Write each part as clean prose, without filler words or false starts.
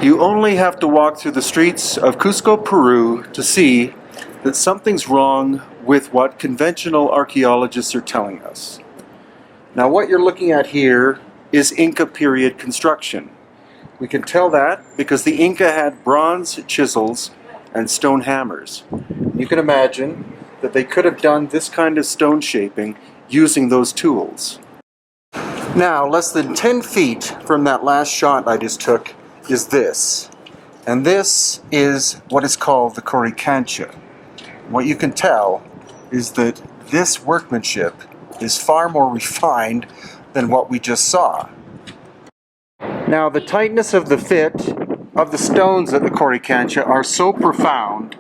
You only have to walk through the streets of Cusco, Peru to see that something's wrong with what conventional archaeologists are telling us. Now what you're looking at here is Inca period construction. We can tell that because the Inca had bronze chisels and stone hammers. You can imagine that they could have done this kind of stone shaping using those tools. Now, less than 10 feet from that last shot I just took is this. And this is what is called the Coricancha. What you can tell is that this workmanship is far more refined than what we just saw. Now, the tightness of the fit of the stones at the Coricancha are so profound,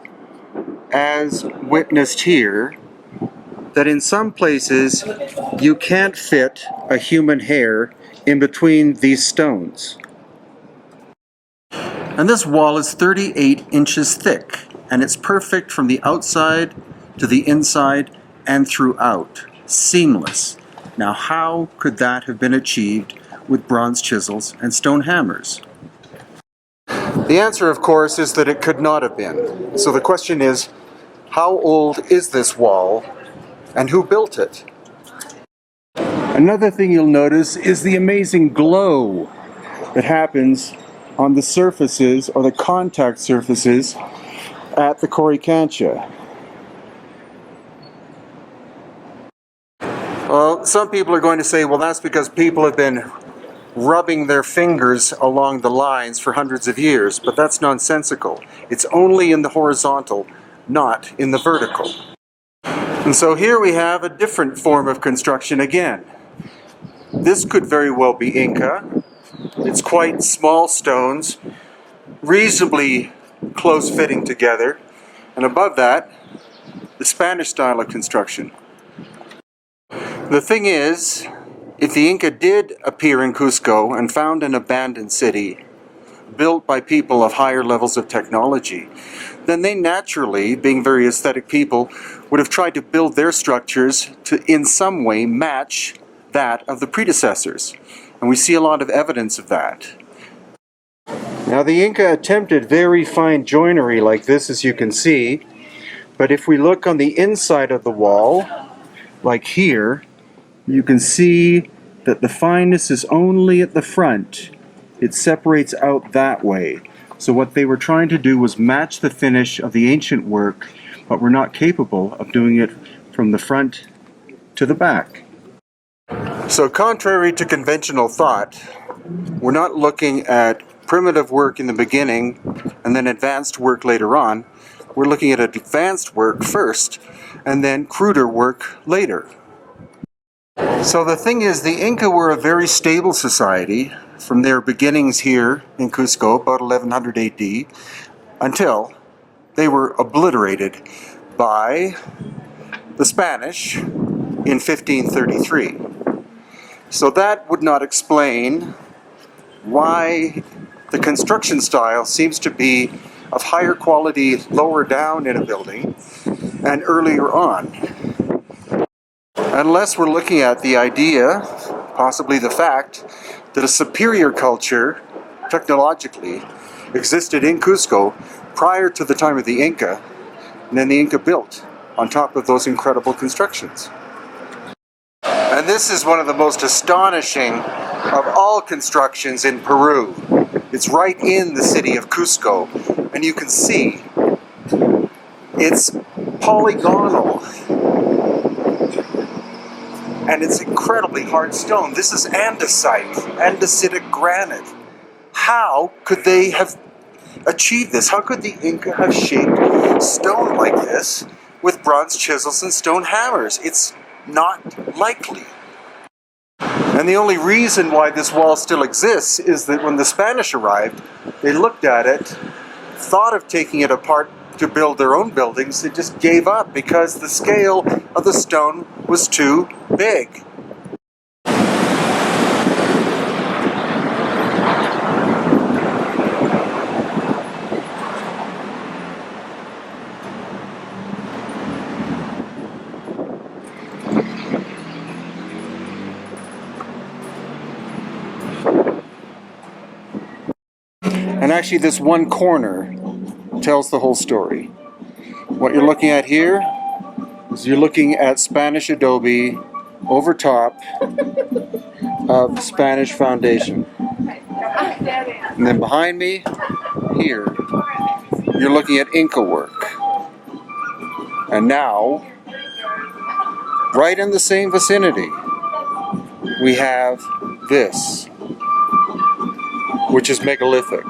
as witnessed here, that in some places you can't fit a human hair in between these stones. And this wall is 38 inches thick, and it's perfect from the outside to the inside and throughout. Seamless. Now, how could that have been achieved with bronze chisels and stone hammers? The answer, of course, is that it could not have been. So the question is, how old is this wall, and who built it? Another thing you'll notice is the amazing glow that happens on the surfaces, or the contact surfaces, at the Coricancha. Well, some people are going to say, well, that's because people have been rubbing their fingers along the lines for hundreds of years, but that's nonsensical. It's only in the horizontal, not in the vertical. And so here we have a different form of construction again. This could very well be Inca. It's quite small stones, reasonably close fitting together, and above that, the Spanish style of construction. The thing is, if the Inca did appear in Cusco and found an abandoned city built by people of higher levels of technology, then they naturally, being very aesthetic people, would have tried to build their structures to in some way match that of the predecessors. And we see a lot of evidence of that. Now, the Inca attempted very fine joinery like this, as you can see, but if we look on the inside of the wall, like here, you can see that the fineness is only at the front. It separates out that way. So what they were trying to do was match the finish of the ancient work, but were not capable of doing it from the front to the back. So contrary to conventional thought, we're not looking at primitive work in the beginning and then advanced work later on. We're looking at advanced work first and then cruder work later. So the thing is, the Inca were a very stable society from their beginnings here in Cusco, about 1100 AD, until they were obliterated by the Spanish in 1533. So that would not explain why the construction style seems to be of higher quality lower down in a building and earlier on. Unless we're looking at the idea, possibly the fact, that a superior culture, technologically, existed in Cusco prior to the time of the Inca, and then the Inca built on top of those incredible constructions. And this is one of the most astonishing of all constructions in Peru. It's right in the city of Cusco, and you can see it's polygonal. And it's incredibly hard stone. This is andesite, andesitic granite. How could they have achieved this? How could the Inca have shaped stone like this with bronze chisels and stone hammers? It's not likely. And the only reason why this wall still exists is that when the Spanish arrived, they looked at it, thought of taking it apart to build their own buildings. They just gave up because the scale of the stone was too big. And actually this one corner tells the whole story. What you're looking at here is you're looking at Spanish adobe over top of Spanish foundation. And then behind me, here, you're looking at Inca work. And now, right in the same vicinity, we have this, which is megalithic.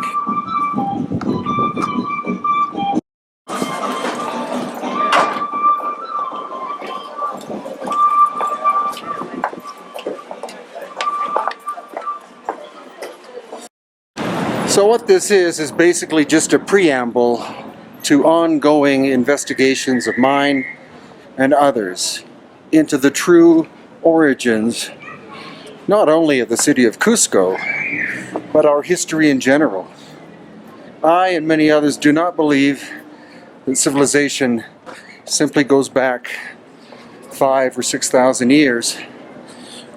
So what this is basically just a preamble to ongoing investigations of mine and others into the true origins, not only of the city of Cusco, but our history in general. I and many others do not believe that civilization simply goes back 5,000 or 6,000 years,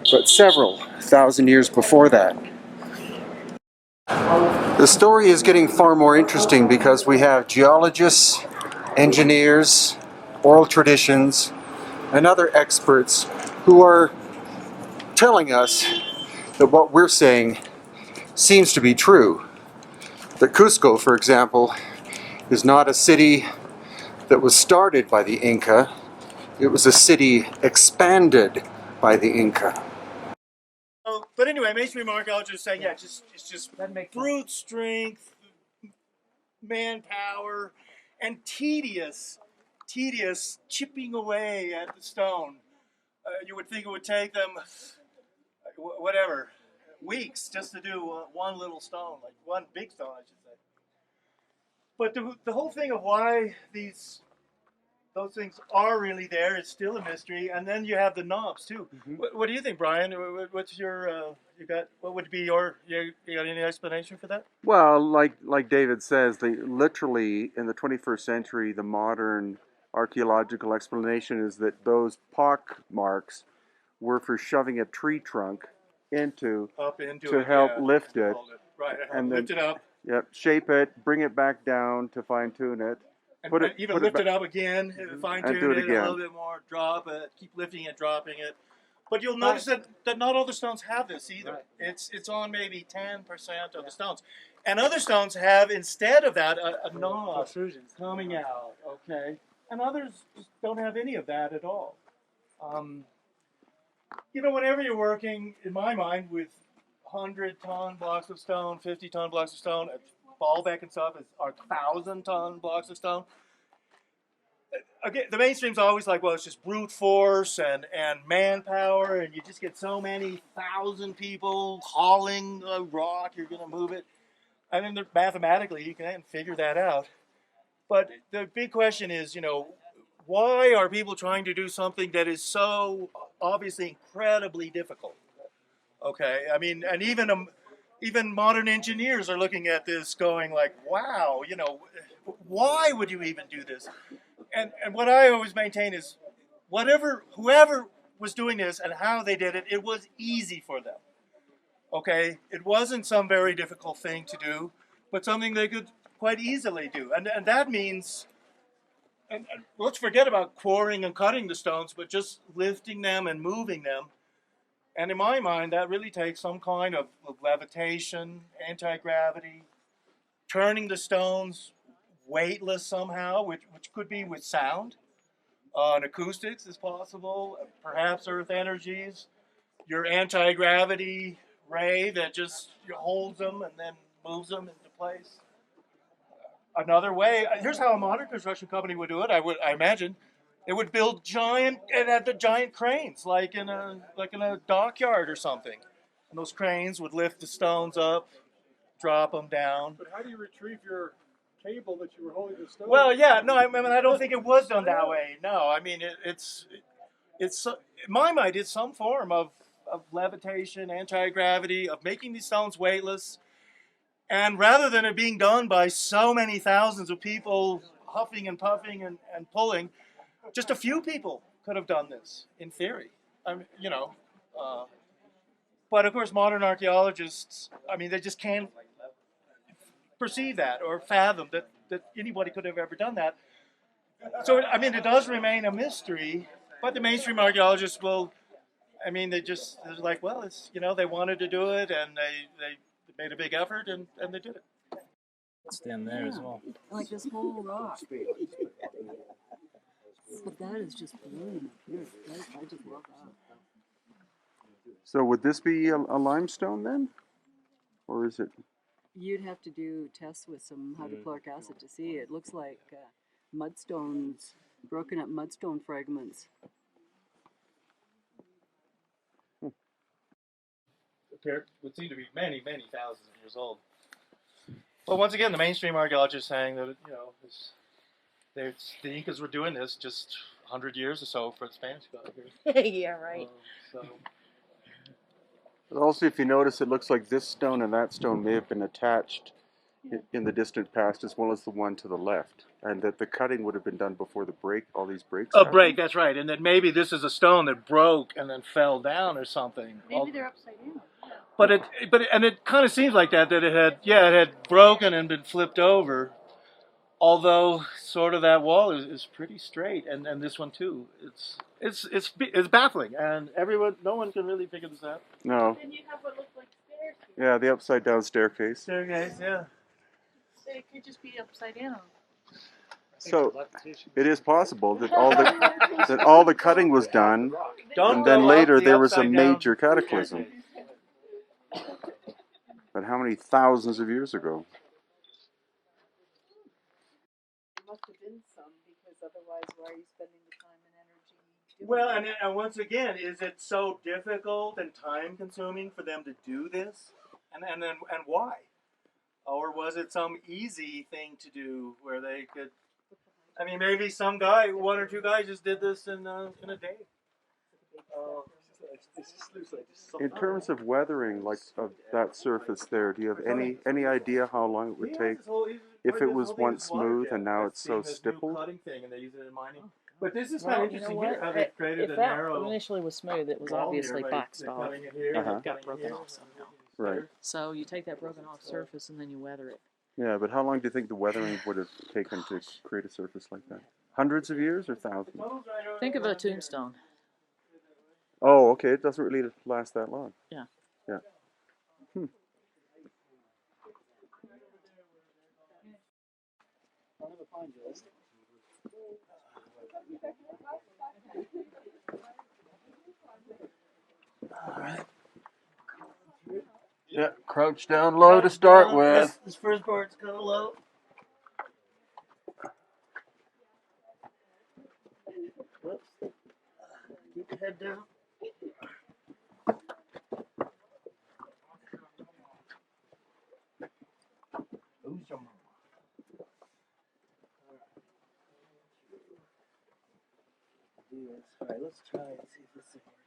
but several thousand years before that. The story is getting far more interesting because we have geologists, engineers, oral traditions, and other experts who are telling us that what we're saying seems to be true. That Cusco, for example, is not a city that was started by the Inca. It was a city expanded by the Inca. Oh, but anyway, mainstream archaeologists saying, yeah, it's just brute strength, manpower, and tedious chipping away at the stone. You would think it would take them, whatever, weeks just to do one little stone, like one big stone, I should say. But the whole thing of why those things are really there is still a mystery. And then you have the knobs too. Mm-hmm. What do you think, Brian? What's your what would be you got any explanation for that? Well, like David says, they literally in the 21st century, the modern archaeological explanation is that those pock marks were for shoving a tree trunk into to help lift it, right? And lift then, it up. Yep, shape it, bring it back down to fine tune it. And lift it up again, fine tune it again. a little bit more, drop it, keep lifting it, dropping it. But you'll notice that not all the stones have this either. Right. It's on maybe 10% of the stones. And other stones have, instead of that, a knob coming out, okay? And others just don't have any of that at all. Whenever you're working, in my mind, with 100-ton blocks of stone, 50-ton blocks of stone, Baalbek and stuff are 1,000-ton blocks of stone. Again, the mainstream's always like, well, it's just brute force and manpower, and you just get so many thousand people hauling a rock, you're going to move it. I mean, mathematically, you can figure that out. But the big question is, why are people trying to do something that is so obviously incredibly difficult? Okay, I mean, and even modern engineers are looking at this going like, wow, why would you even do this? And what I always maintain is whoever was doing this and how they did it, it was easy for them. Okay, it wasn't some very difficult thing to do, but something they could quite easily do. And that means, and let's forget about quarrying and cutting the stones, but just lifting them and moving them. And in my mind, that really takes some kind of levitation, anti-gravity, turning the stones weightless somehow, which could be with sound. And acoustics is possible, perhaps earth energies, your anti-gravity ray that just holds them and then moves them into place. Another way, here's how a modern construction company would do it. I imagine, it would build giant cranes, like in a dockyard or something, and those cranes would lift the stones up, drop them down. But how do you retrieve your cable that you were holding the stone? Well, yeah, no, I mean, I don't think it was done that way. No, I mean, it's in my mind, it's some form of levitation, anti-gravity, of making these stones weightless. And rather than it being done by so many thousands of people huffing and puffing and pulling, just a few people could have done this, in theory. I mean, but of course, modern archaeologists, I mean, they just can't perceive that or fathom that anybody could have ever done that. So, I mean, it does remain a mystery, but the mainstream archaeologists will, I mean, they're like, well, it's, they wanted to do it and they made a big effort and they did it. Stand there as well. Like this whole rock. But that is just brilliant up here. I just love that. So would this be a limestone then? Or is it? You'd have to do tests with some hydrochloric acid to see. It looks like mudstones, broken up mudstone fragments. It would seem to be many, many thousands of years old. Well, once again, the mainstream archaeologists saying that, the Incas were doing this just 100 years or so for the Spanish got here. Yeah, right. So. But also, if you notice, it looks like this stone and that stone may have been attached in the distant past, as well as the one to the left, and that the cutting would have been done before the break. All these breaks. A break, that's right, and that maybe this is a stone that broke and then fell down or something. Maybe they're upside down. But it kind of seems like that it had broken and been flipped over. Although sort of that wall is pretty straight, and this one too. It's baffling, and no one can really figure this out. No. Then you have what looks like stairs. Yeah, the upside down staircase. Staircase, yeah. So it could just be upside down. So it is possible that all the cutting was done, and then later there was a major cataclysm. But how many thousands of years ago? There must have been some, because otherwise why are you spending the time and energy doing Well, and once again, is it so difficult and time consuming for them to do this? And why? Or was it some easy thing to do where they could? I mean, maybe some guy, one or two guys, just did this in a day. In terms of weathering, like of that surface there, do you have any idea how long it would take if it was once smooth and now it's so stippled? Cutting thing, and they use it in mining. But this is kind of interesting here, how they created If a that narrow initially was smooth, it was wall obviously here, boxed they're off. cutting it here, Uh-huh. they're Got cutting broken it here. off somehow. Right. So you take that broken off surface and then you weather it. Yeah, but how long do you think the weathering would have taken to create a surface like that? Hundreds of years or thousands? Think of a tombstone. Oh, okay. It doesn't really last that long. Yeah. Yeah. Yeah, crouch down low to start with. This first part's kind of low. Whoops. Keep your head down. Who's your mama? Yes. All right, let's try and see if this thing works.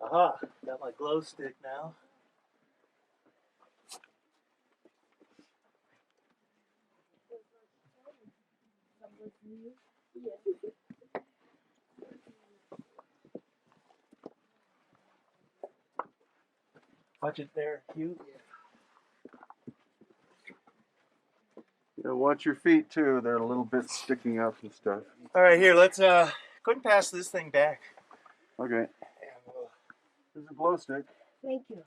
Aha, got my glow stick now. Watch it there, Hugh. Yeah, watch your feet too. They're a little bit sticking up and stuff. All right, here, let's go ahead and pass this thing back. Okay. There's a glow stick. Thank you.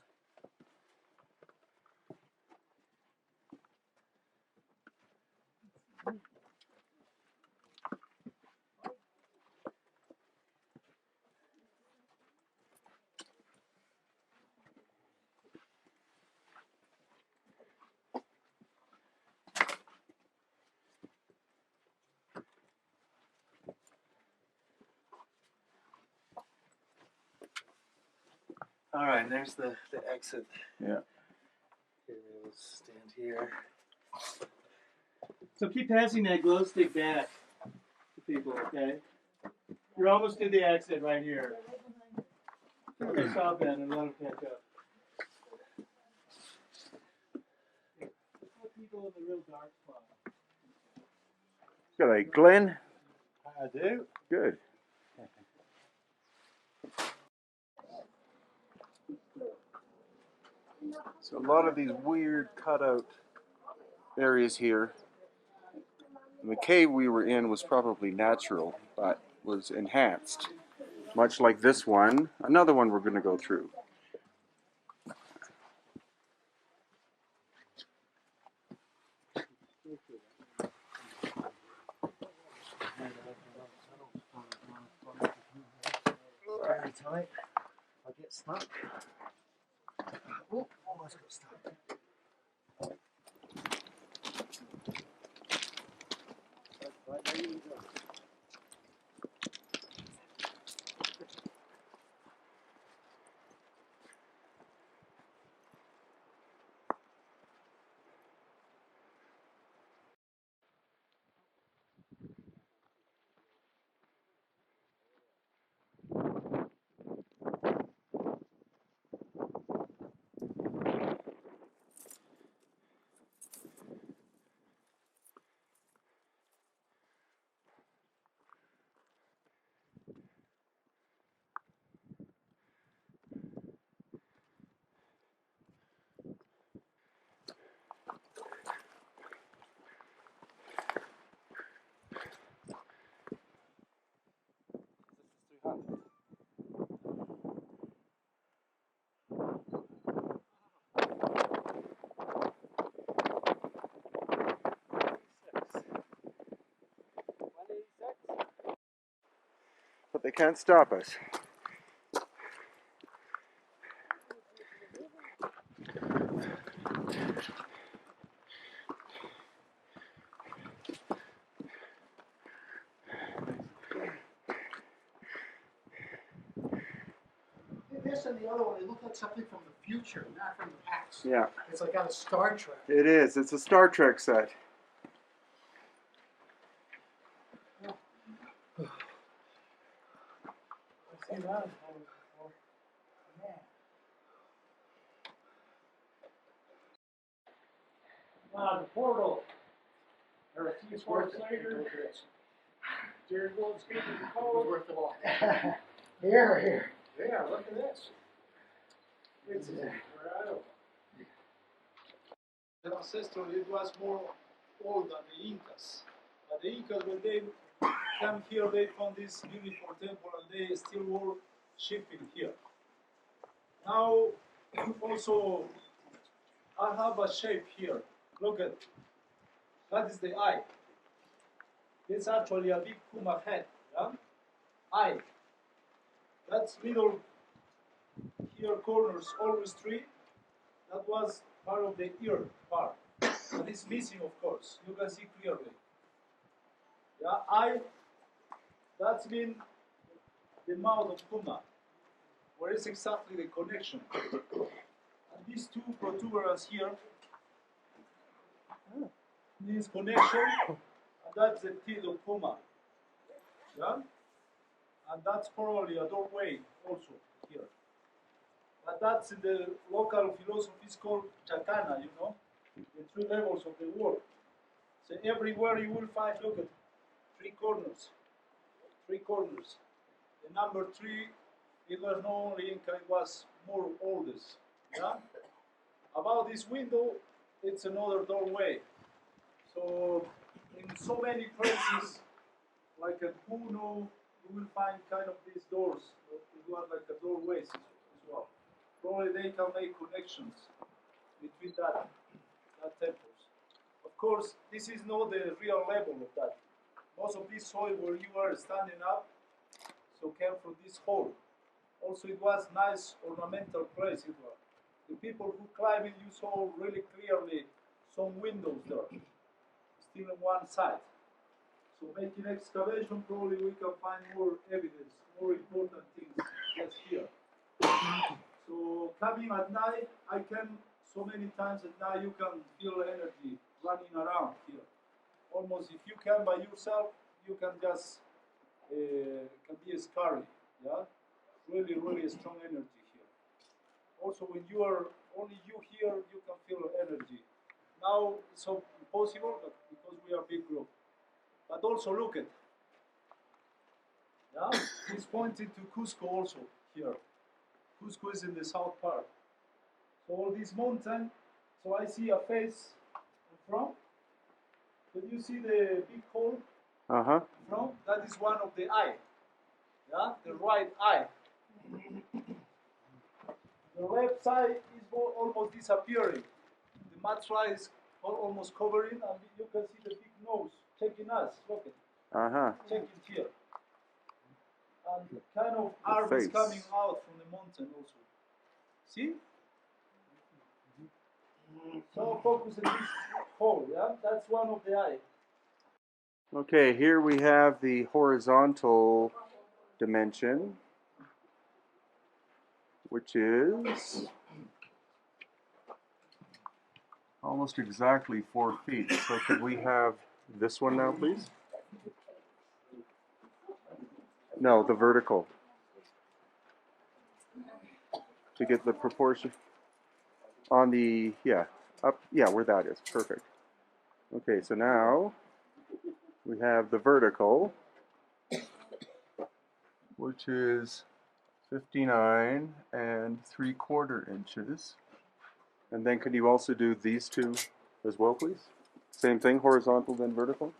All right, and there's the exit. Yeah. Here, we'll stand here. So keep passing that glow stick back to people, okay? You're almost to the exit right here. Okay, stop then and let them catch up. Put people in the real dark spot. Good day, Glenn. I do. Good. So a lot of these weird cutout areas here. And the cave we were in was probably natural, but was enhanced. Much like this one, another one we're going to go through. Very tight. I'll get stuck. Oh, almost got stuck. Right, there you go. But they can't stop us. This and the other one, they look like something from the future, not from the past. Yeah, It's like out of Star Trek. it is. It's a Star Trek set. I've seen that before. Man. Ah, the portal. There are a few parts later. There goes the code. Worth it all. Here. Yeah, look at this. It's incredible. The ancestor, it was more old than the Incas. But the Incas, when they come here, they found this beautiful temple and they still were shipping here. Now, also, I have a shape here. Look at that is the eye. It's actually a big puma head. Yeah? Eye. That's middle here corners, always three. That was part of the ear part. But it's missing, of course. You can see clearly. Yeah, eye. That's been the mouth of puma. Where is exactly the connection? And these two protuberance here means connection, and that's the teeth of puma. Yeah? And that's probably a doorway also here. But that's in the local philosophy is called chacana, you know, the three levels of the world. So everywhere you will find, look at three corners. Three corners. The number three, it was not only Inca, it was more oldest. Yeah? About this window, it's another doorway. So in so many places, like at Puno, you will find kind of these doors. It was like a doorways as well. Probably they can make connections between that temples. Of course, this is not the real level of that. Most of this soil where you are standing up, so came from this hole. Also, it was nice ornamental place. It was. The people who climbed it, you saw really clearly some windows there, still on one side. So making excavation, probably we can find more evidence, more important things just here. So coming at night, I can, so many times at night you can feel energy running around here. Almost if you can by yourself, you can just, can be scary, yeah? Really, really strong energy here. Also when you are, only you here, you can feel energy. Now it's so impossible, but because we are a big group. But also look at, yeah? It's pointing to Cusco also here. Cusco is in the south part. So all this mountain, so I see a face in front. Can you see the big hole Uh-huh. in front? That is one of the eye. Yeah, the right eye. The left side is almost disappearing. The mantra is almost covering, and you can see the big nose checking us. Look at it, Uh-huh. checking here. And kind of arm is face. coming out from the mountain also. See? So focus on this hole, yeah? That's one of the eye. Okay, here we have the horizontal dimension, which is almost exactly 4 feet. So could we have this one now, please? No, the vertical. To get the proportion on the, yeah, up, yeah, where that is. Perfect. Okay, so now we have the vertical, which is 59 3/4 inches. And then could you also do these two as well, please? Same thing, horizontal then vertical.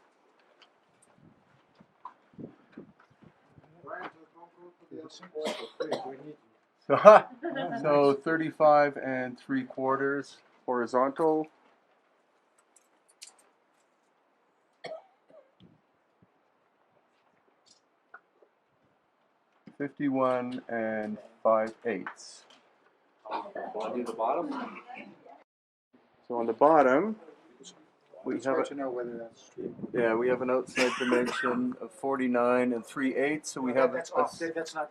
So 35 3/4 horizontal. $51 5/8. Do the bottom? So on the bottom, we have to know whether that's straight. yeah, we have an outside dimension of 49 3/8. So we have That's off. That's not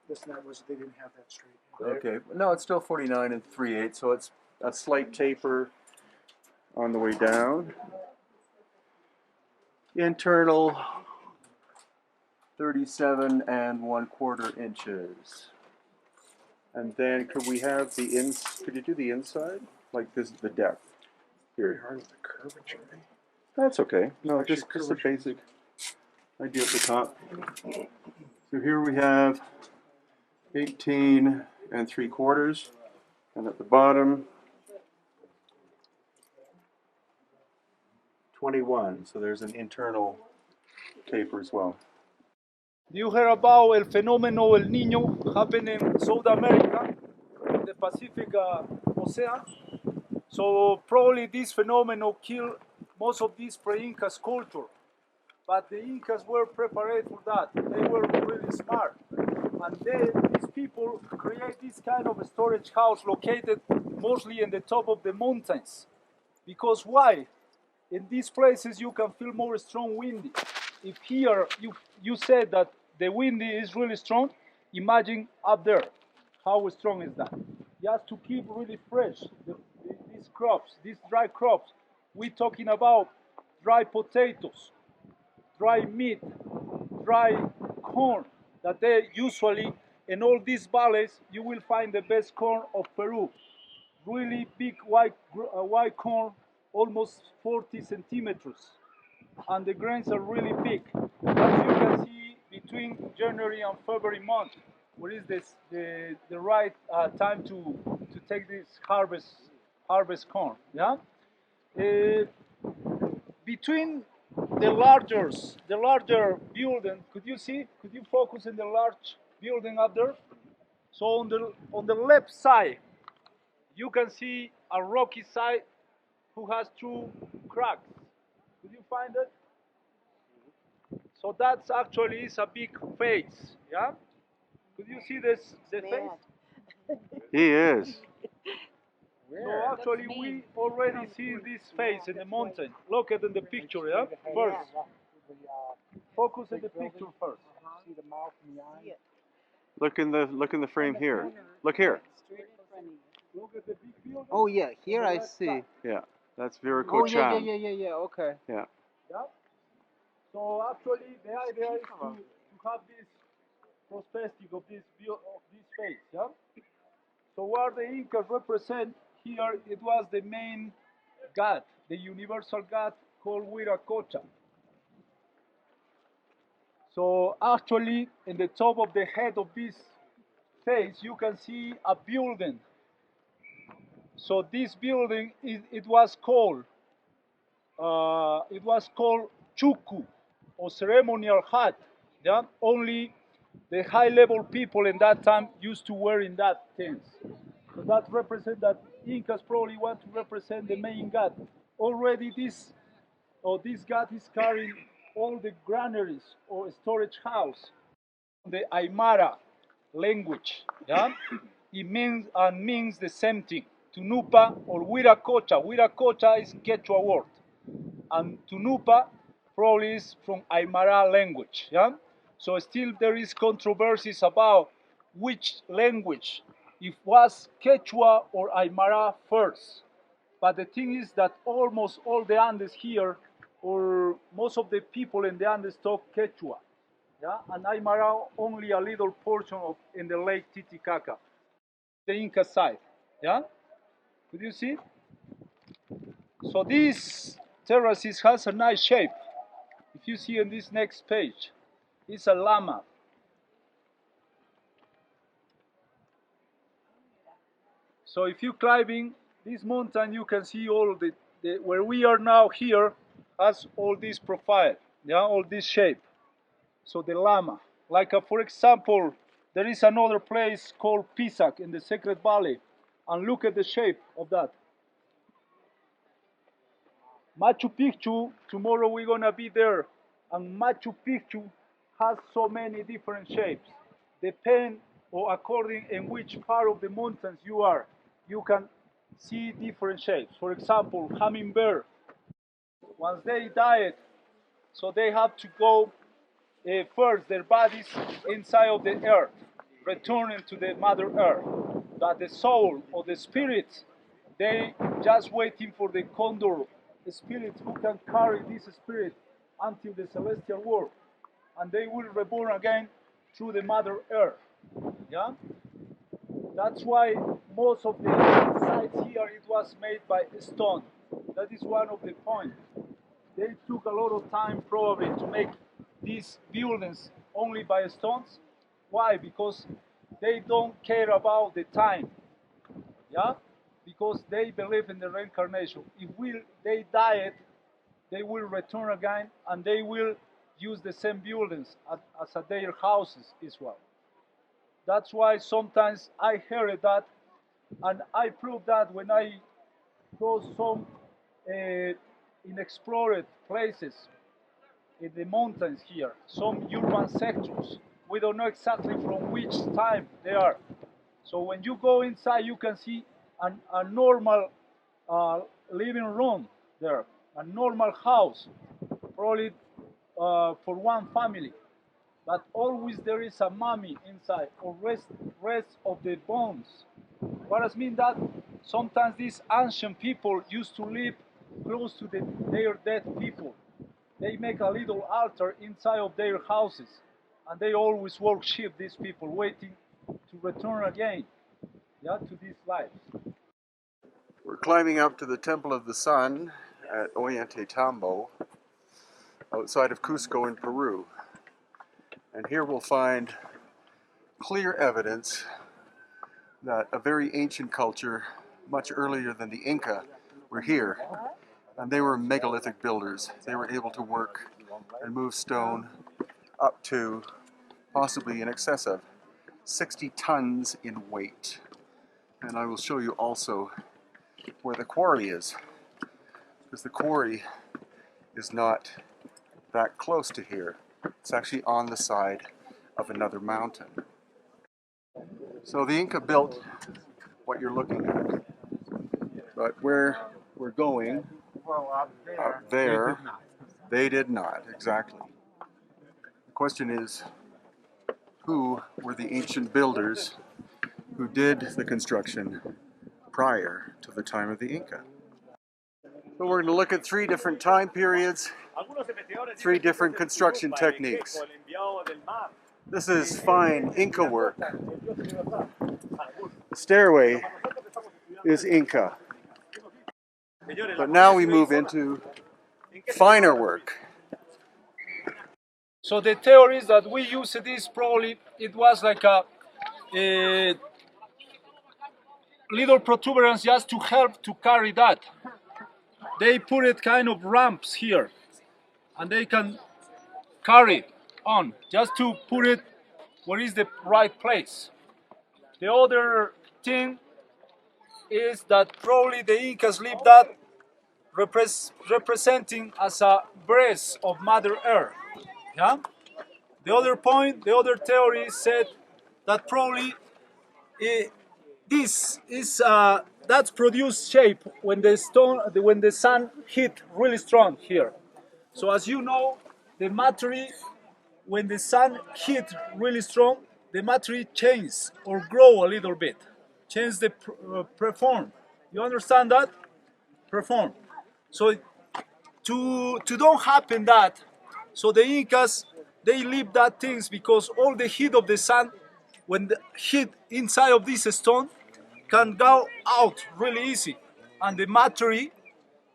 this net was they didn't have that straight. okay. No, it's still 49 3/8. So it's a slight taper on the way down. Internal 37 1/4 inches. And then could we have the could you do the inside? Like this the depth. Very Here. hard with the curvature. That's okay. No, Actually, just a curvature. basic idea at the top. So here we have 18 3/4, and at the bottom 21. So there's an internal taper as well. Do you hear about el fenómeno El Niño happening in South America, in the Pacific Ocean? So probably this phenomenon killed most of these pre-Incas culture. But the Incas were prepared for that. They were really smart. And these people create this kind of storage house located mostly in the top of the mountains. Because why? In these places you can feel more strong windy. If here you said that the windy is really strong, imagine up there. How strong is that? Just to keep really fresh these crops, these dry crops. We're talking about dry potatoes, dry meat, dry corn, that they usually, in all these valleys, you will find the best corn of Peru. Really big white corn, almost 40 centimeters. And the grains are really big. As you can see, between January and February month, what is this, the right time to take this harvest corn, yeah? Between the larger building, could you focus on the large building up there? So on the left side, you can see a rocky side who has two cracks. Could you find it? So that's actually is a big face, yeah? Could you see the face? He is. So actually we already see this face in the mountain. Look at in the picture, yeah? First. Focus on the picture first. See the mouth and the eye. Look in the frame here. Look here. Look at the big building. Oh yeah, here I see. Yeah, that's Viracocha. Oh yeah. Okay. Yeah. Yeah? So actually the idea is to have this perspective of this face, yeah? So what the Incas represent here, it was the main god, the universal god called Viracocha. So actually, in the top of the head of this face, you can see a building. So this building, it was called Chuku, or ceremonial hat. Yeah, only the high-level people in that time used to wear in that things. So that represents that Incas probably want to represent the main god. Already this god is carrying all the granaries or storage house. The Aymara language, yeah, it means the same thing. Tunupa or Wiracocha. Wiracocha is Quechua word, and Tunupa probably is from Aymara language. Yeah, so still there is controversies about which language, if was Quechua or Aymara first. But the thing is that almost all the Andes here, or most of the people in the Andes talk Quechua. Yeah, and Aymara only a little portion of in the Lake Titicaca, the Inca side. Yeah, could you see? So this terraces has a nice shape. If you see in this next page, it's a llama. So if you climbing this mountain, you can see all the where we are now here has all this profile, yeah, all this shape. So the llama, like for example, there is another place called Pisac in the Secret Valley, and look at the shape of that. Machu Picchu, tomorrow we're gonna be there, and Machu Picchu has so many different shapes. Depend or according in which part of the mountains you are, you can see different shapes. For example, hummingbird. Once they died, so they have to go first their bodies inside of the earth, returning to the Mother Earth. But the soul or the spirit, they just waiting for the condor spirit who can carry this spirit until the celestial world, and they will reborn again through the Mother Earth. Yeah, that's why most of the sites here it was made by stone. That is one of the points. They took a lot of time probably to make these buildings only by stones. Why? Because they don't care about the time. Yeah? Because they believe in the reincarnation. If they died, they will return again and they will use the same buildings as their houses as well. That's why sometimes I heard that, and I proved that when I go some unexplored places in the mountains here, some urban sectors. We don't know exactly from which time they are. So when you go inside, you can see a normal living room there, a normal house, probably for one family. But always there is a mummy inside, or rest of the bones. What does mean that? Sometimes these ancient people used to live close to their dead people. They make a little altar inside of their houses, and they always worship these people, waiting to return again, yeah, to this life. We're climbing up to the Temple of the Sun at Ollantaytambo, outside of Cusco in Peru. And here we'll find clear evidence that a very ancient culture, much earlier than the Inca, were here. And they were megalithic builders. They were able to work and move stone up to possibly in excess of 60 tons in weight. And I will show you also where the quarry is, because the quarry is not that close to here. It's actually on the side of another mountain. So the Inca built what you're looking at, but where we're going, up there, they did not, exactly. The question is, who were the ancient builders who did the construction prior to the time of the Inca? So we're going to look at 3 different time periods, 3 different construction techniques. This is fine Inca work. The stairway is Inca. But now we move into finer work. So the theory is that we used this probably, it was like little protuberance just to help to carry that. They put it kind of ramps here, and they can carry it on just to put it where is the right place. The other thing is that probably the Incas leave that representing as a breast of Mother Earth. Yeah. The other point, the other theory said that probably this is that's produced shape when the sun hit really strong here. So as you know, the material when the sun hit really strong, the material changes or grow a little bit, change the perform. You understand that? Perform. So to don't happen that, so the Incas they leave that things because all the heat of the sun, when the heat inside of this stone, can go out really easy, and the material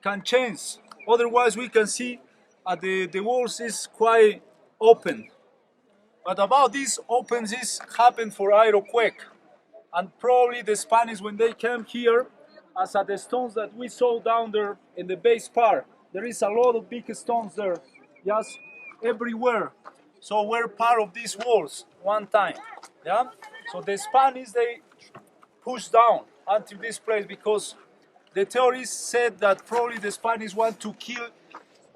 can change. Otherwise, we can see the walls is quite open. But about these opens, this happened for earthquake, and probably the Spanish when they came here, as at the stones that we saw down there in the base part, there is a lot of big stones there, just everywhere. So we're part of these walls one time, yeah. So the Spanish they pushed down until this place because the theories said that probably the Spanish want to kill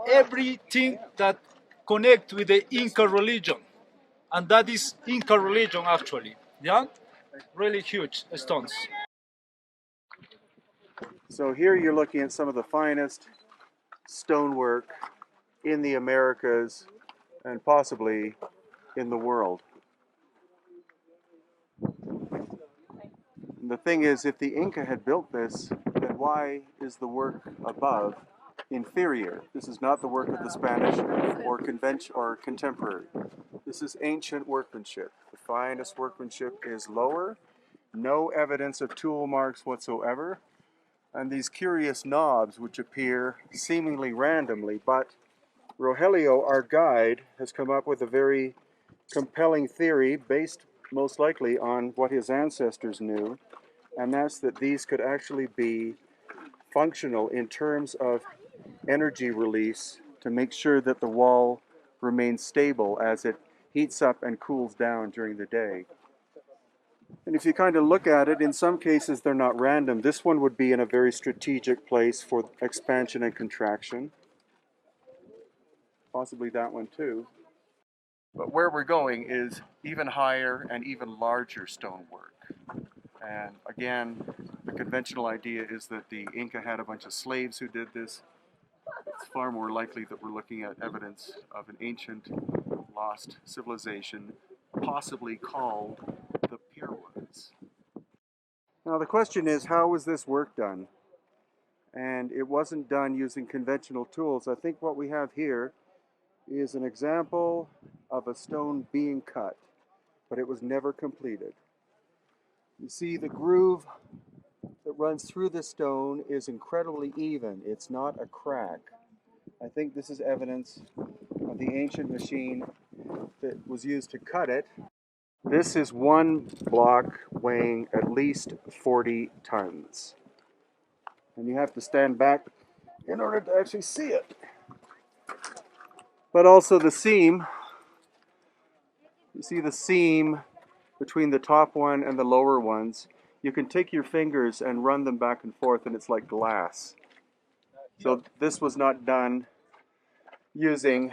everything that connect with the Inca religion, and that is Inca religion actually, yeah, really huge stones. So here you're looking at some of the finest stonework in the Americas and possibly in the world. And the thing is, if the Inca had built this, then why is the work above inferior? This is not the work of the Spanish or contemporary. This is ancient workmanship. The finest workmanship is lower, no evidence of tool marks whatsoever, and these curious knobs which appear seemingly randomly, but Rogelio, our guide, has come up with a very compelling theory based most likely on what his ancestors knew, and that's that these could actually be functional in terms of energy release to make sure that the wall remains stable as it heats up and cools down during the day. And if you kind of look at it, in some cases they're not random. This one would be in a very strategic place for expansion and contraction. Possibly that one too. But where we're going is even higher and even larger stonework. And again, the conventional idea is that the Inca had a bunch of slaves who did this. It's far more likely that we're looking at evidence of an ancient lost civilization, possibly called the Peruvians. Now the question is, how was this work done? And it wasn't done using conventional tools. I think what we have here is an example of a stone being cut, but it was never completed. You see the groove that runs through the stone is incredibly even. It's not a crack. I think this is evidence of the ancient machine that was used to cut it. This is one block weighing at least 40 tons. And you have to stand back in order to actually see it. But also the seam, you see the seam between the top one and the lower ones. You can take your fingers and run them back and forth and it's like glass. So this was not done using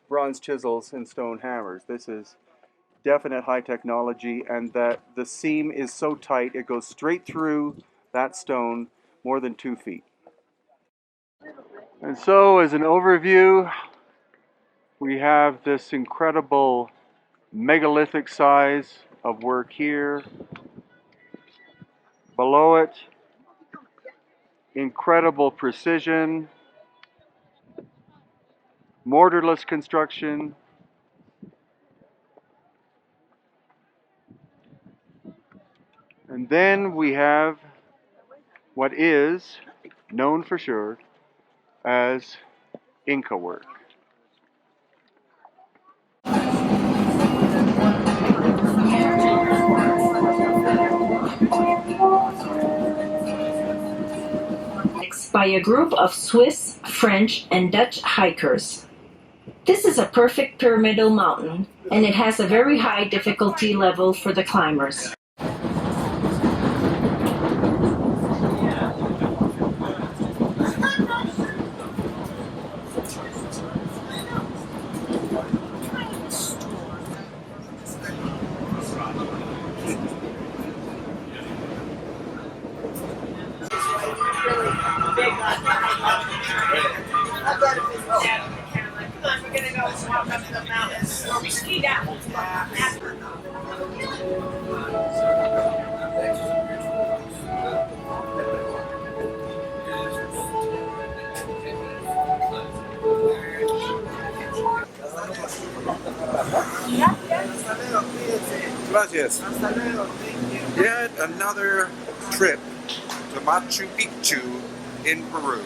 bronze chisels and stone hammers. This is definite high technology, and that the seam is so tight it goes straight through that stone more than 2 feet. And so as an overview, we have this incredible megalithic size of work here. Below it, incredible precision, mortarless construction. And then we have what is known for sure as Inca work. by a group of Swiss, French, and Dutch hikers. This is a perfect pyramidal mountain, and it has a very high difficulty level for the climbers. Gracias. Yet another trip to Machu Picchu in Peru.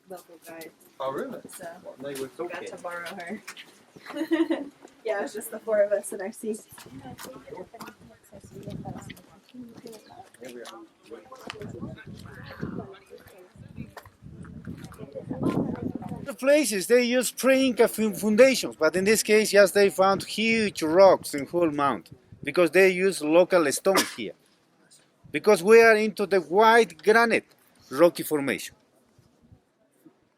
Local guide, Oh, really? so They were so got to borrow her. Yeah, it was just the four of us in our seats. The places they use pre-Inca foundations, but in this case, yes, they found huge rocks in whole mountain because they use local stone here. Because we are into the white granite rocky formation.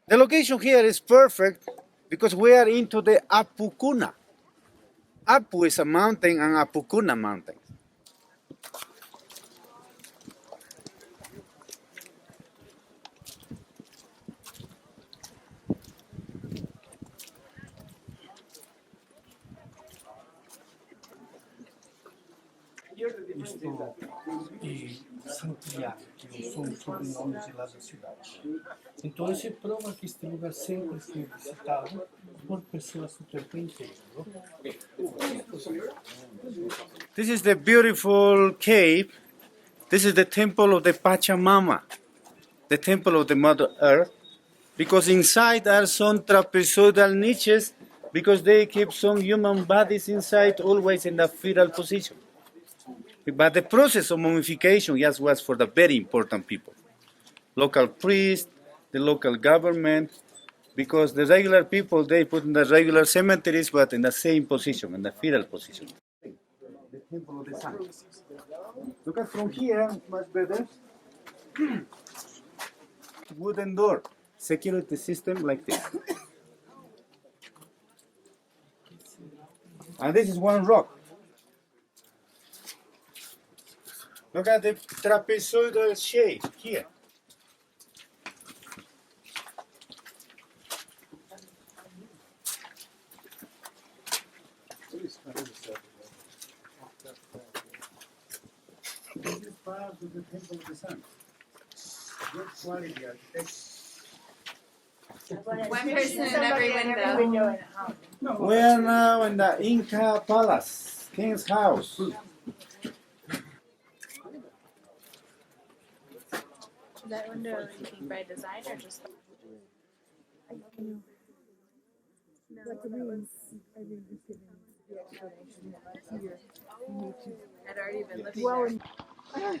The location here is perfect because we are into the Apucuna. Apu is a mountain and Apucuna mountain. São sobrenomes lá da cidade. Então isso prova que este lugar sempre foi visitado por pessoas superpensas. This is the beautiful cave. This is the temple of the Pachamama, the temple of the Mother Earth, because inside are some trapezoidal niches because they keep some human bodies inside always in the fetal position. But the process of mummification, yes, was for the very important people. Local priests, the local government, because the regular people, they put in the regular cemeteries, but in the same position, in the fetal position. The temple of the sun. Look at from here, much better. Wooden door, security system like this. And this is one rock. Look at the trapezoidal shape here. This is part of the Temple of the Sun. Good quality architecture. One person in every window. We are now in the Inca Palace, King's house. Is that window anything by design or just? I'd already been living there.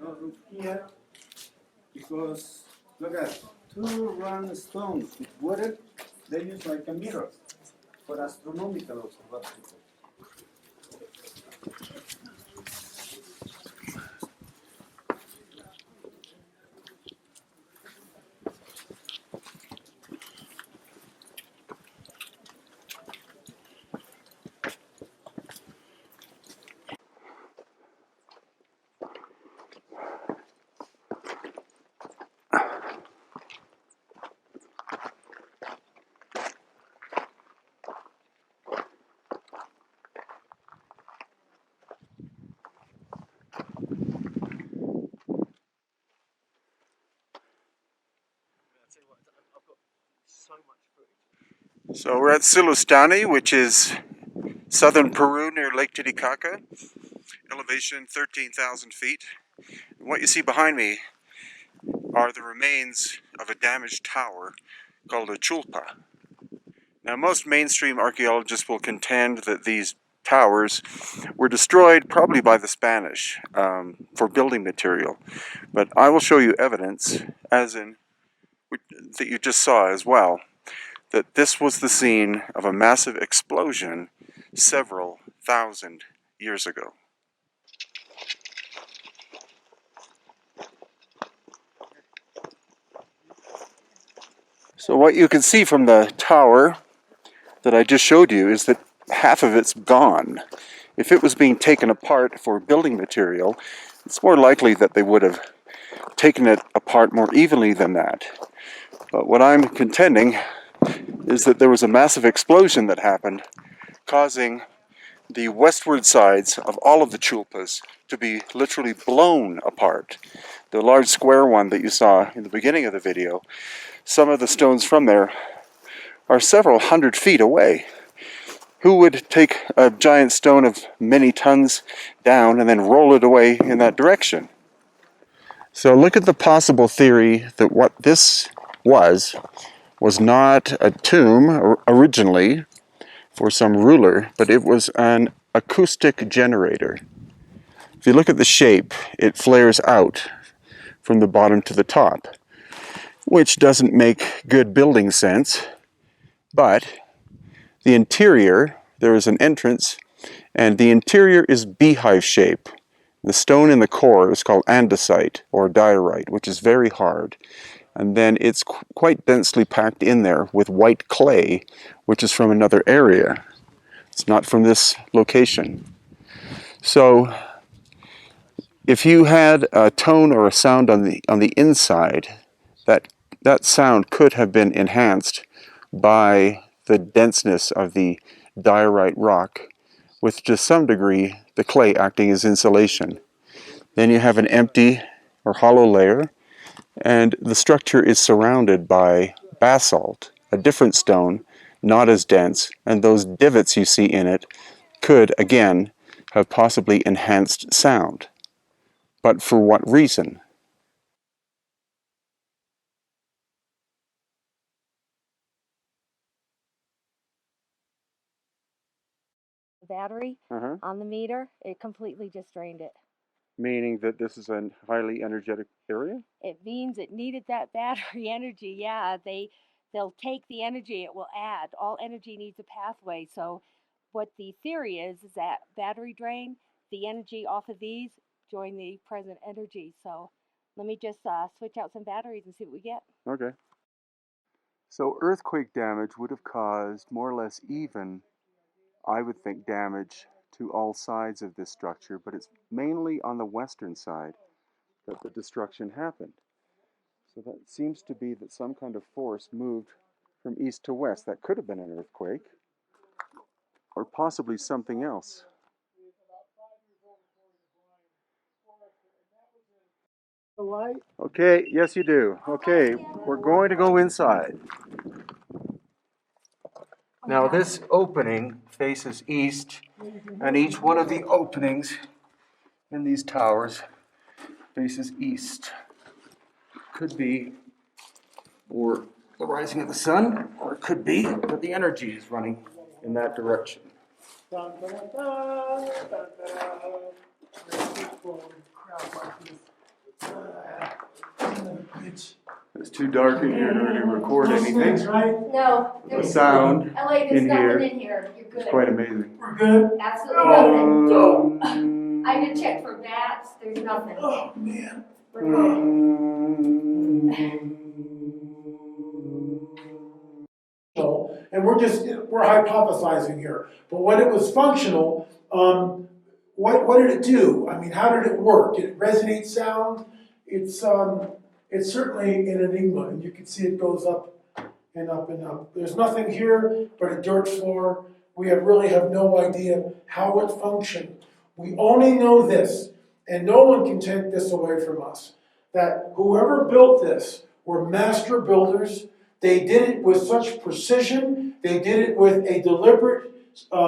Now look here, because look at two round stones with water, they use like a mirror for astronomical observations. So we're at Sillustani, which is southern Peru near Lake Titicaca, elevation 13,000 feet. And what you see behind me are the remains of a damaged tower called a chulpa. Now, most mainstream archaeologists will contend that these towers were destroyed probably by the Spanish for building material, but I will show you evidence, as in that you just saw as well, that this was the scene of a massive explosion several thousand years ago. So what you can see from the tower that I just showed you is that half of it's gone. If it was being taken apart for building material, it's more likely that they would have taken it apart more evenly than that. But what I'm contending is that there was a massive explosion that happened, causing the westward sides of all of the chulpas to be literally blown apart. The large square one that you saw in the beginning of the video, some of the stones from there are several hundred feet away. Who would take a giant stone of many tons down and then roll it away in that direction? So look at the possible theory that what this was not a tomb originally for some ruler, but it was an acoustic generator. If you look at the shape, it flares out from the bottom to the top, which doesn't make good building sense, but the interior, there is an entrance, and the interior is beehive shape. The stone in the core is called andesite or diorite, which is very hard. And then it's quite densely packed in there with white clay, which is from another area. It's not from this location. So if you had a tone or a sound on the inside, that sound could have been enhanced by the denseness of the diorite rock, with to some degree the clay acting as insulation. Then you have an empty or hollow layer, and the structure is surrounded by basalt, a different stone, not as dense, and those divots you see in it could, again, have possibly enhanced sound. But for what reason? Battery on the meter, it completely just drained it. Meaning that this is a highly energetic area? It means it needed that battery energy. Yeah, they'll take the energy it will add. All energy needs a pathway. So what the theory is that battery drain, the energy off of these join the present energy. So let me just switch out some batteries and see what we get. Okay. So earthquake damage would have caused more or less even, I would think, damage to all sides of this structure, but it's mainly on the western side that the destruction happened. So that seems to be that some kind of force moved from east to west. That could have been an earthquake, or possibly something else. Okay, yes you do. Okay, we're going to go inside. Now this opening faces east, and each one of the openings in these towers faces east. Could be for the rising of the sun, or it could be that the energy is running in that direction. It's too dark in here to really record anything. No, The sound LA, there's in nothing here in here. You're is good. quite amazing. We're good. Absolutely nothing. I did check for bats. There's nothing. Oh man. We're good. And we're hypothesizing here. But when it was functional, what did it do? I mean, how did it work? Did it resonate sound? It's certainly an enigma, and you can see it goes up and up and up. There's nothing here but a dirt floor. We really have no idea how it functioned. We only know this, and no one can take this away from us, that whoever built this were master builders. They did it with such precision. They did it with a deliberate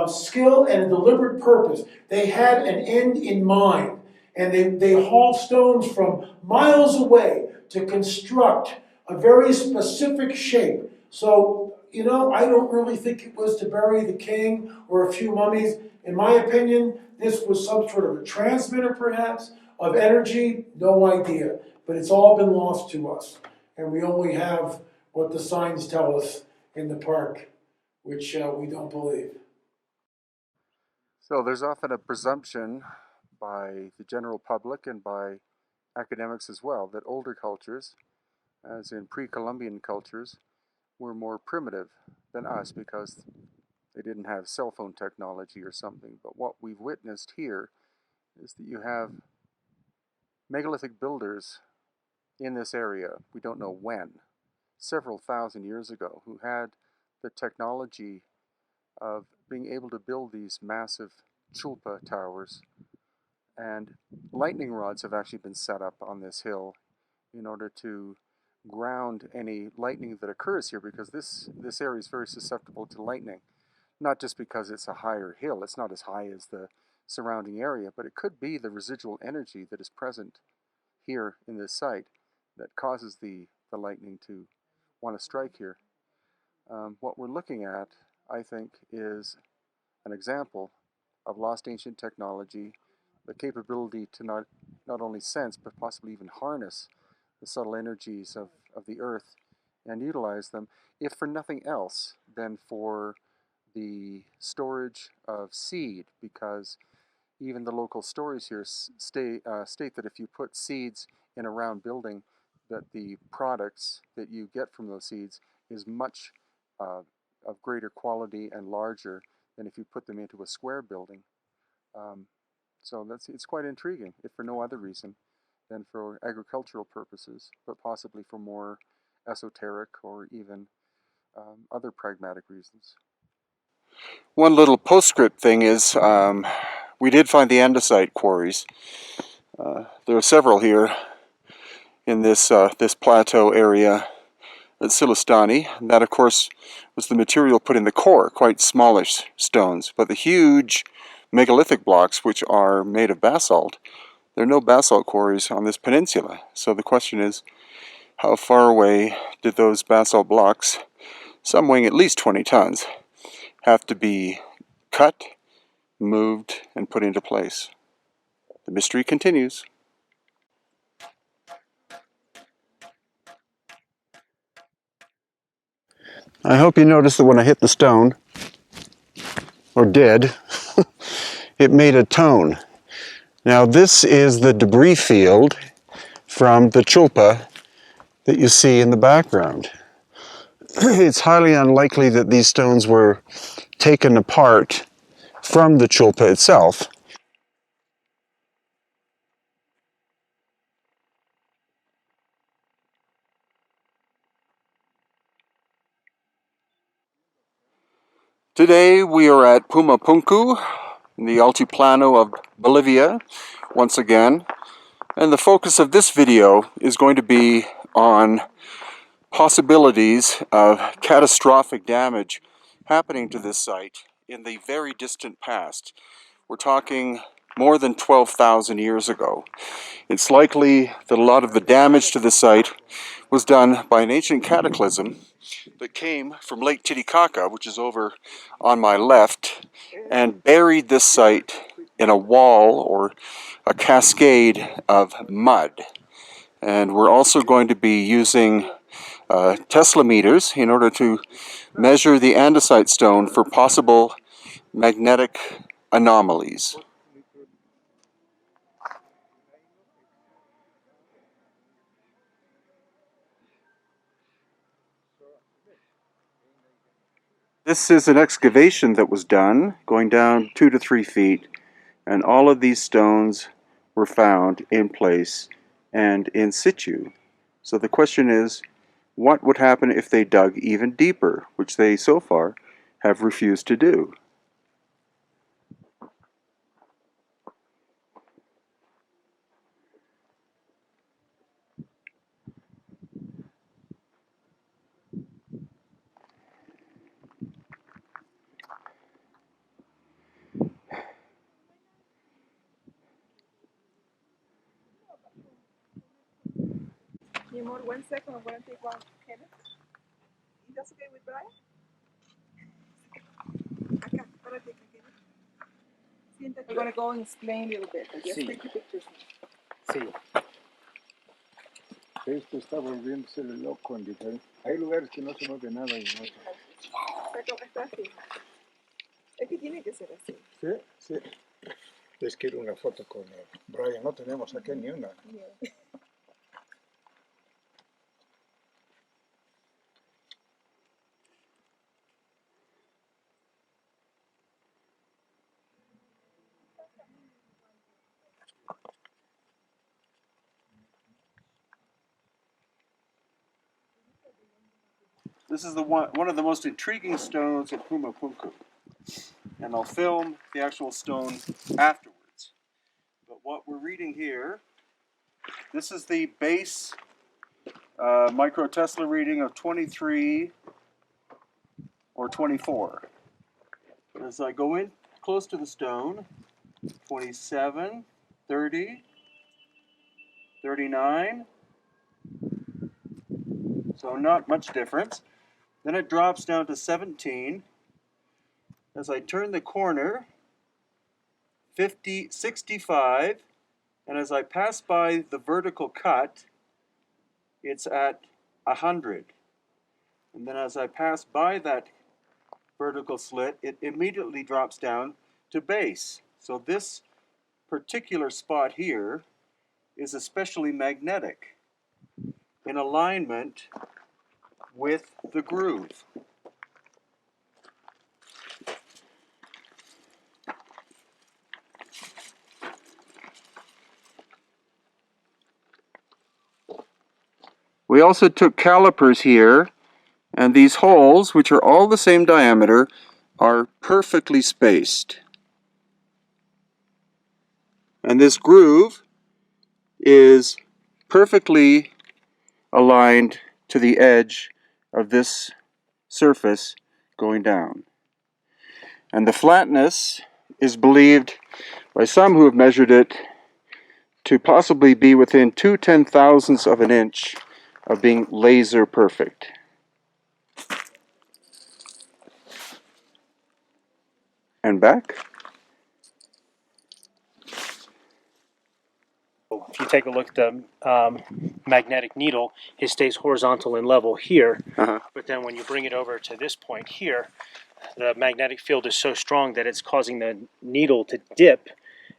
skill and a deliberate purpose. They had an end in mind, and they hauled stones from miles away to construct a very specific shape. So, I don't really think it was to bury the king or a few mummies. In my opinion, this was some sort of a transmitter, perhaps, of energy. No idea. But it's all been lost to us. And we only have what the signs tell us in the park, which we don't believe. So there's often a presumption by the general public and by academics as well that older cultures, as in pre-Columbian cultures, were more primitive than us because they didn't have cell phone technology or something. But what we've witnessed here is that you have megalithic builders in this area, we don't know when, several thousand years ago, who had the technology of being able to build these massive chulpa towers. And lightning rods have actually been set up on this hill in order to ground any lightning that occurs here, because this area is very susceptible to lightning. Not just because it's a higher hill, it's not as high as the surrounding area, but it could be the residual energy that is present here in this site that causes the lightning to want to strike here. What we're looking at, I think, is an example of lost ancient technology, the capability to not only sense, but possibly even harness the subtle energies of the earth and utilize them, if for nothing else than for the storage of seed, because even the local stories here state that if you put seeds in a round building, that the products that you get from those seeds is much of greater quality and larger than if you put them into a square building. So it's quite intriguing, if for no other reason than for agricultural purposes, but possibly for more esoteric or even other pragmatic reasons. One little postscript thing is we did find the andesite quarries. There are several here in this plateau area at Sillustani. And that, of course, was the material put in the core, quite smallish stones. But the huge megalithic blocks, which are made of basalt, there are no basalt quarries on this peninsula. So the question is, how far away did those basalt blocks, some weighing at least 20 tons, have to be cut, moved, and put into place? The mystery continues. I hope you noticed that when I hit the stone, or did, it made a tone. Now this is the debris field from the chulpa that you see in the background. It's highly unlikely that these stones were taken apart from the chulpa itself. Today we are at Puma Punku, in the Altiplano of Bolivia, once again. And the focus of this video is going to be on possibilities of catastrophic damage happening to this site in the very distant past. We're talking more than 12,000 years ago. It's likely that a lot of the damage to the site was done by an ancient cataclysm that came from Lake Titicaca, which is over on my left, and buried this site in a wall or a cascade of mud. And we're also going to be using Tesla meters in order to measure the andesite stone for possible magnetic anomalies. This is an excavation that was done, going down 2 to 3 feet, and all of these stones were found in place and in situ. So the question is, what would happen if they dug even deeper, which they so far have refused to do? Mi amor, 1 second, I'm gonna take one. Kenneth? That's okay with Brian? Acá, párate, Kenneth. Siéntate. We're gonna go and explain a little bit. Just take the pictures. Sí. Esto está volviéndose loco en diferentes. Hay lugares que no se mueve nada y no. Está así. Es que tiene que ser así. Sí, sí. Les quiero una foto con Brian. No tenemos aquí ni una. Yeah. This is one of the most intriguing stones at Puma Punku. And I'll film the actual stone afterwards. But what we're reading here, this is the base micro Tesla reading of 23 or 24. As I go in close to the stone, 27, 30, 39, so not much difference. Then it drops down to 17. As I turn the corner, 50, 65, and as I pass by the vertical cut, it's at 100. And then as I pass by that vertical slit, it immediately drops down to base. So this particular spot here is especially magnetic in alignment with the groove. We also took calipers here, and these holes, which are all the same diameter, are perfectly spaced. And this groove is perfectly aligned to the edge of this surface going down. And the flatness is believed by some who have measured it to possibly be within 2/10,000ths of an inch of being laser perfect. And back. If you take a look at the magnetic needle, it stays horizontal and level here. But then when you bring it over to this point here, the magnetic field is so strong that it's causing the needle to dip,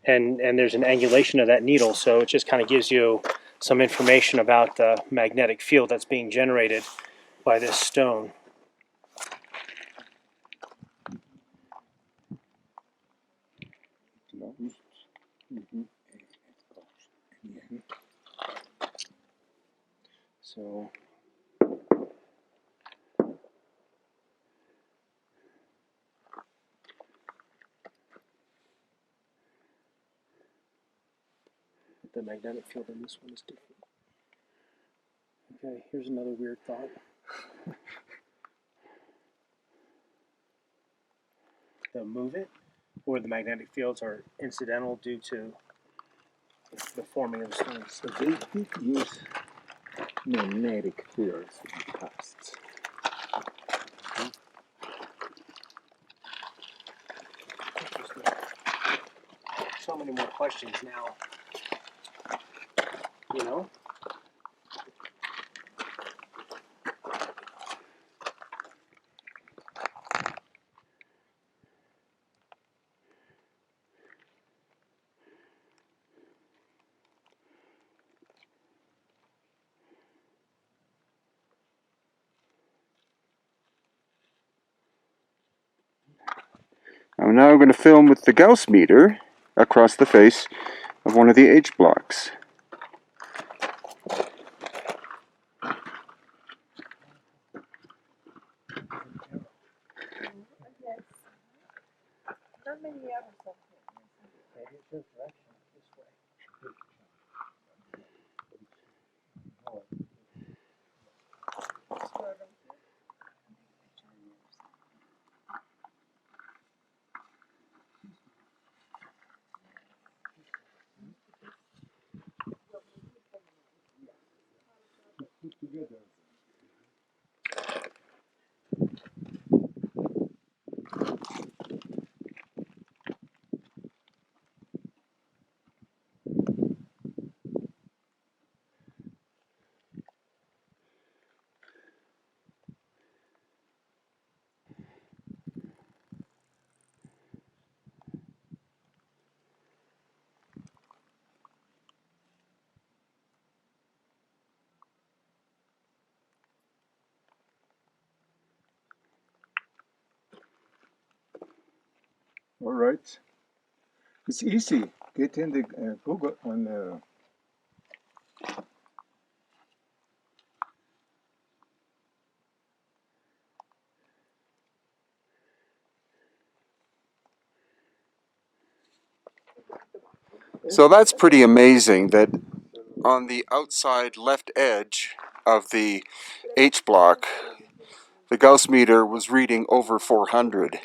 and there's an angulation of that needle. So it just kind of gives you some information about the magnetic field that's being generated by this stone. So the magnetic field in this one is different. Okay, here's another weird thought. They'll move it, or the magnetic fields are incidental due to the forming of the stones. So they did use magnetic fields in the past. So many more questions now. You know? I'm now going to film with the Gauss meter across the face of one of the H blocks. All right. It's easy. Get in the Google on So that's pretty amazing that on the outside left edge of the H block, the Gauss meter was reading over 400.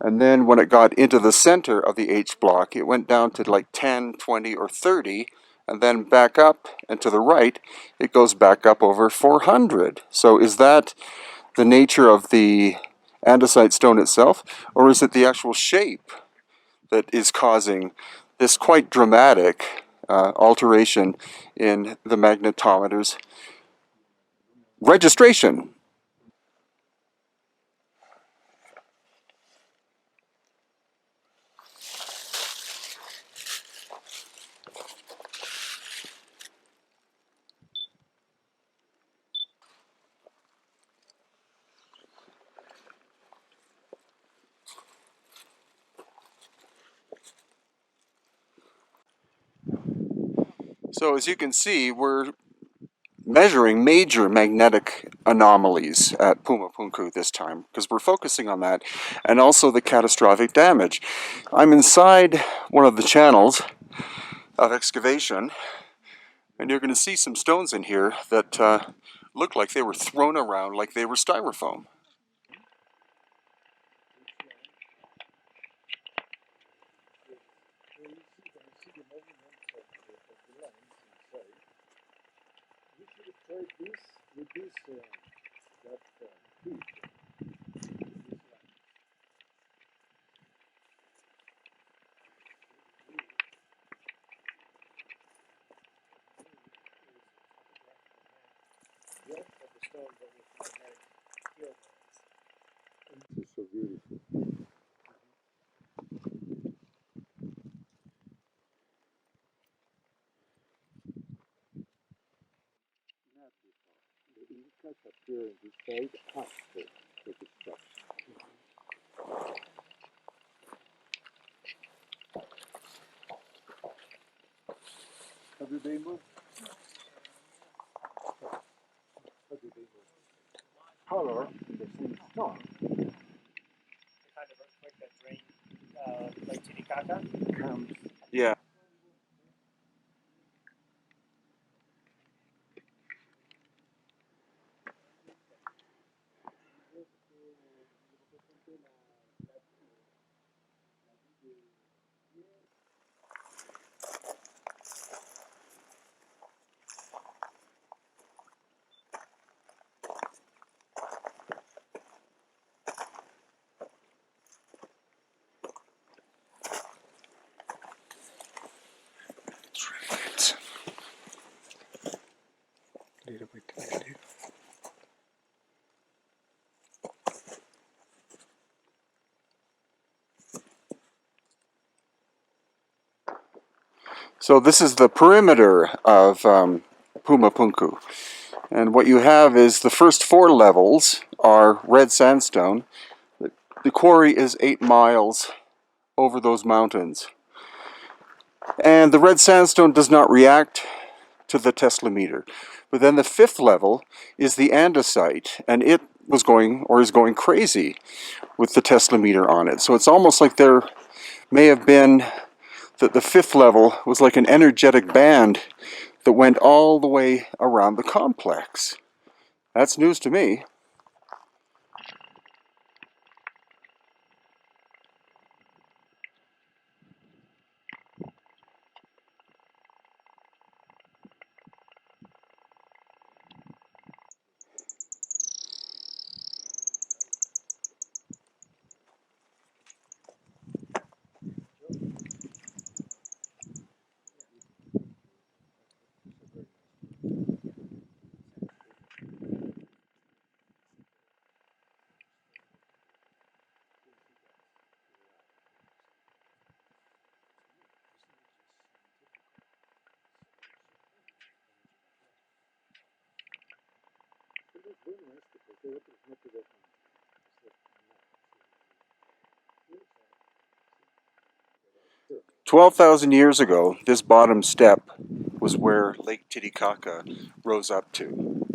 And then when it got into the center of the H block, it went down to like 10, 20, or 30, and then back up, and to the right, it goes back up over 400. So is that the nature of the andesite stone itself, or is it the actual shape that is causing this quite dramatic alteration in the magnetometer's registration? So as you can see, we're measuring major magnetic anomalies at Puma Punku this time, because we're focusing on that, and also the catastrophic damage. I'm inside one of the channels of excavation, and you're going to see some stones in here that look like they were thrown around like they were styrofoam. It's so beautiful. The Incas appear in this side after the destruction. How do they move? How do they move? Color in the same stone. The kind of earthquake that drained Lake Titicaca Comes. Yeah. So this is the perimeter of Puma Punku. And what you have is the first 4 levels are red sandstone. The quarry is 8 miles over those mountains. And the red sandstone does not react to the Tesla meter. But then the 5th level is the andesite, and it was going, or is going crazy with the Tesla meter on it. So it's almost like there may have been that the 5th level was like an energetic band that went all the way around the complex. That's news to me. porque otros no te dejan hacer nada. 12,000 years ago, this bottom step was where Lake Titicaca rose up to.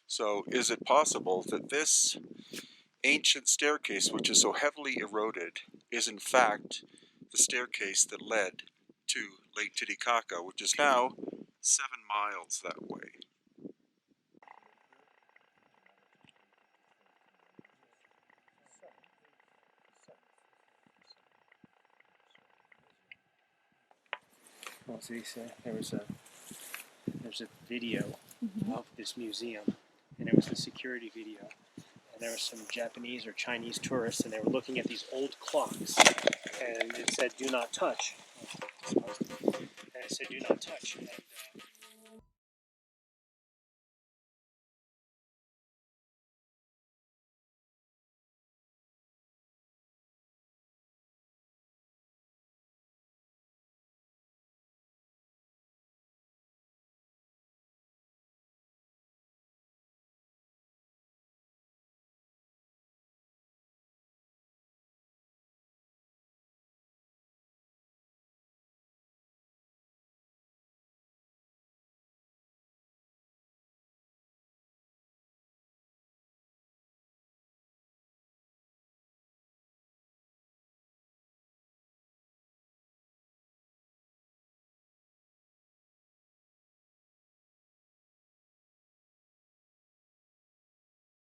So is it possible that this ancient staircase, which is so heavily eroded, is in fact the staircase that led to Lake Titicaca, which is now 7 miles that way? 'There's a video of this museum, and it was the security video. And there were some Japanese or Chinese tourists, and they were looking at these old clocks, and it said, "Do not touch." And it said, "Do not touch." And